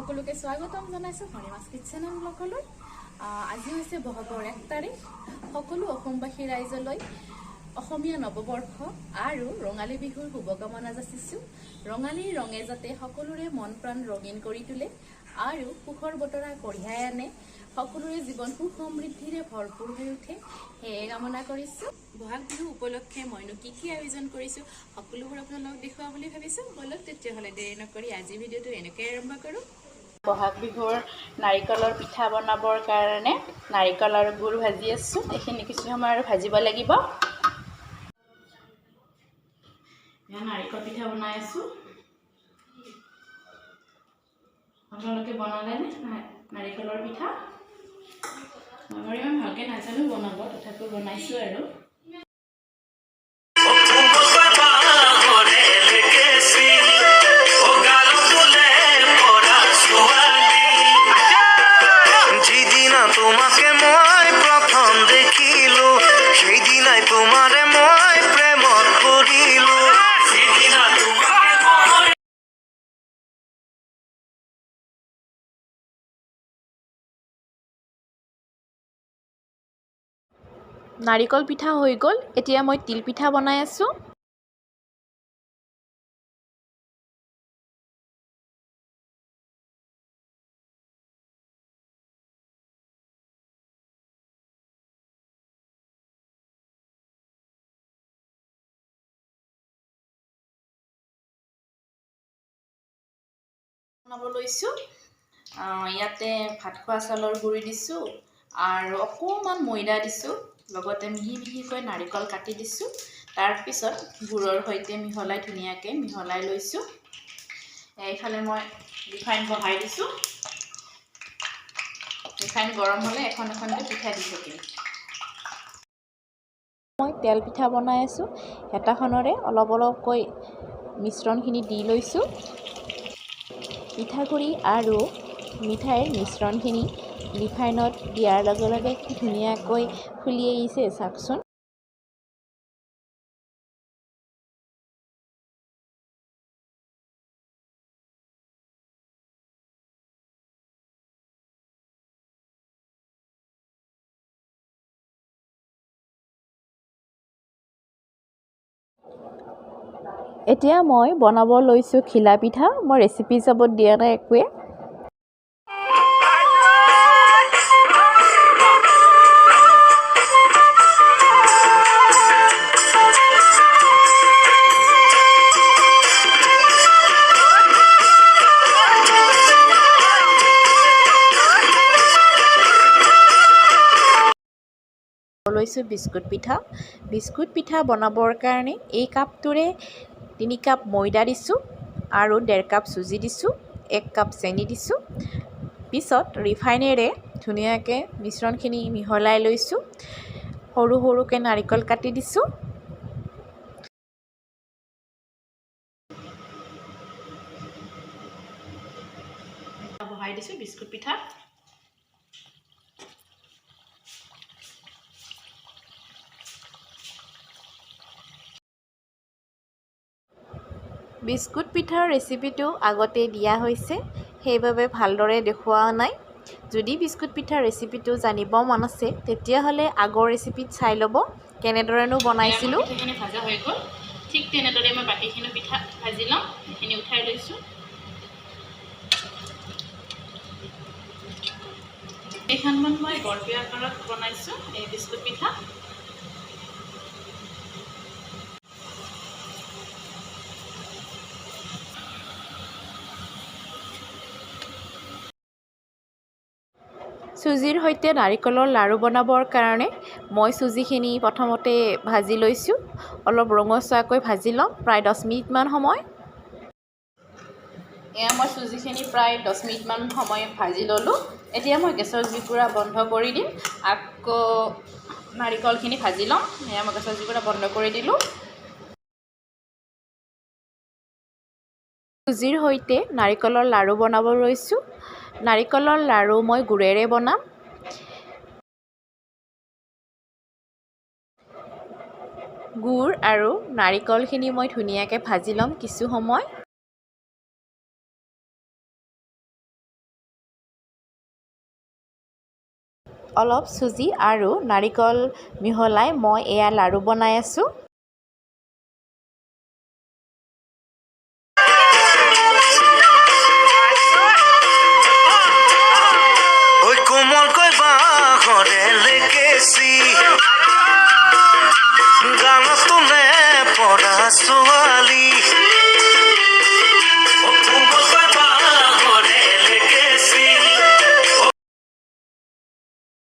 সকলোকে স্বাগতম জনাইছো হৰিমাছ কিটচেনৰ ব্লগলৈ। আজি হৈছে বহাগৰ 1 তাৰিখ। সকলো অসমবাসী ৰাইজলৈ অসমীয়া নৱবৰ্ষ আৰু ৰঙালী বিহুৰ শুভকামনা যাচিছো। ৰঙালীৰ ৰঙে যাতে সকলোৰে মন প্ৰাণ ৰঙীন কৰি তোলে আৰু সুখৰ বতৰা কঢ়িয়াই আনে, সকলোৰে জীৱন সুখ সমৃদ্ধিৰে ভৰপূৰ হৈ উঠে, সেয়ে কামনা কৰিছো। বহাগ বিহু উপলক্ষে মইনো কি আয়োজন কৰিছো সকলোবোৰ আপোনালোকক দেখুৱাম বুলি ভাবিছো। বলক তেতিয়াহ'লে দেৰি নকৰি আজি ভিডিঅ'টো এনেকৈ আৰম্ভ কৰোঁ। বহাগ বিহুৰ নাৰিকলৰ পিঠা বনাবৰ কাৰণে নাৰিকল আৰু গুড় ভাজি আছো। এইখিনি কিছু সময় আৰু ভাজিব লাগিব। নাৰিকল পিঠা বনাই আছো। আপোনালোকে বনালে নাৰিকলৰ পিঠা? মই ইমান ভালকৈ নাজানো বনাব, তথাপিও বনাইছো আৰু। নাৰিকল পিঠা হৈ গ'ল। এতিয়া মই তিল পিঠা বনাই আছোঁ। বনাব লৈছোঁ। ইয়াতে ভাত খোৱা চাউলৰ গুড়ি দিছোঁ আৰু অকণমান ময়দা দিছোঁ, লগতে মিহি মিহিকৈ নাৰিকল কাটি দিছোঁ। তাৰপিছত গুড়ৰ সৈতে ধুনীয়াকৈ মিহলাই লৈছোঁ। এইফালে মই ৰিফাইন বহাই দিছোঁ। ৰিফাইন গৰম হ'লে এখন এখনকৈ পিঠা দি থাকিম। মই তেল পিঠা বনাই আছোঁ। হেতাখনেৰে অলপ অলপকৈ মিশ্ৰণখিনি দি লৈছোঁ। পিঠাগুড়ি আৰু মিঠাইৰ মিশ্ৰণখিনি ৰিফাইনত দিয়াৰ লগে লগে কি ধুনীয়াকৈ ফুলি আহিছে চাওকচোন। এতিয়া মই বনাব লৈছোঁ ঘিলা পিঠা। মই ৰেচিপি হিচাপত দিয়া নাই একোৱে। লৈছোঁ বিস্কুট পিঠা। বিস্কুট পিঠা বনাবৰ কাৰণে এই কাপটোৰে 3 কাপ ময়দা দিছোঁ আৰু 1.5 কাপ চুজি দিছোঁ, 1 কাপ চেনি দিছোঁ। পিছত ৰিফাইনেৰে ধুনীয়াকৈ মিশ্ৰণখিনি মিহলাই লৈছোঁ। সৰু সৰুকৈ নাৰিকল কাটি দিছোঁ। বহাই দিছোঁ বিস্কুট পিঠা। বিস্কুট পিঠাৰ ৰেচিপিটো আগতে দিয়া হৈছে, সেইবাবে ভালদৰে দেখুওৱা নাই। যদি বিস্কুট পিঠাৰ ৰেচিপিটো জানিব মন আছে তেতিয়াহ'লে আগৰ ৰেচিপিত চাই ল'ব কেনেদৰেনো বনাইছিলোঁ। পিঠাখিনি ভাজা হৈ গ'ল। ঠিক তেনেদৰে মই বাকীখিনি পিঠা ভাজি লওঁ। এইখিনি উঠাই লৈছোঁ। এইখনমান মই বৰফি আকাৰত বনাইছোঁ এই বিস্কুট পিঠা। চুজিৰ সৈতে নাৰিকলৰ লাড়ু বনাবৰ কাৰণে মই চুজিখিনি প্ৰথমতে ভাজি লৈছোঁ। অলপ ৰঙচুৱাকৈ ভাজি ল'ম, প্ৰায় 10 মিনিটমান সময়। এয়া মই চুজিখিনি প্ৰায় 10 মিনিটমান সময় ভাজি ল'লোঁ। এতিয়া মই গেছৰ জুইকুৰা বন্ধ কৰি দিম। আকৌ নাৰিকলখিনি ভাজি ল'ম। এয়া মই গেছৰ জুইকুৰা বন্ধ কৰি দিলোঁ। চুজিৰ সৈতে নাৰিকলৰ লাড়ু বনাব লৈছোঁ। নাৰিকলৰ লাড়ু মই গুড়েৰে বনাম। গুড় আৰু নাৰিকলখিনি মই ধুনীয়াকৈ ভাজি ল'ম কিছু সময়। অলপ চুজি আৰু নাৰিকল মিহলাই মই এয়া লাড়ু বনাই আছোঁ। কোমলকৈ বাঁহৰে লেকেচি গানতোনে পৰা ছোৱালী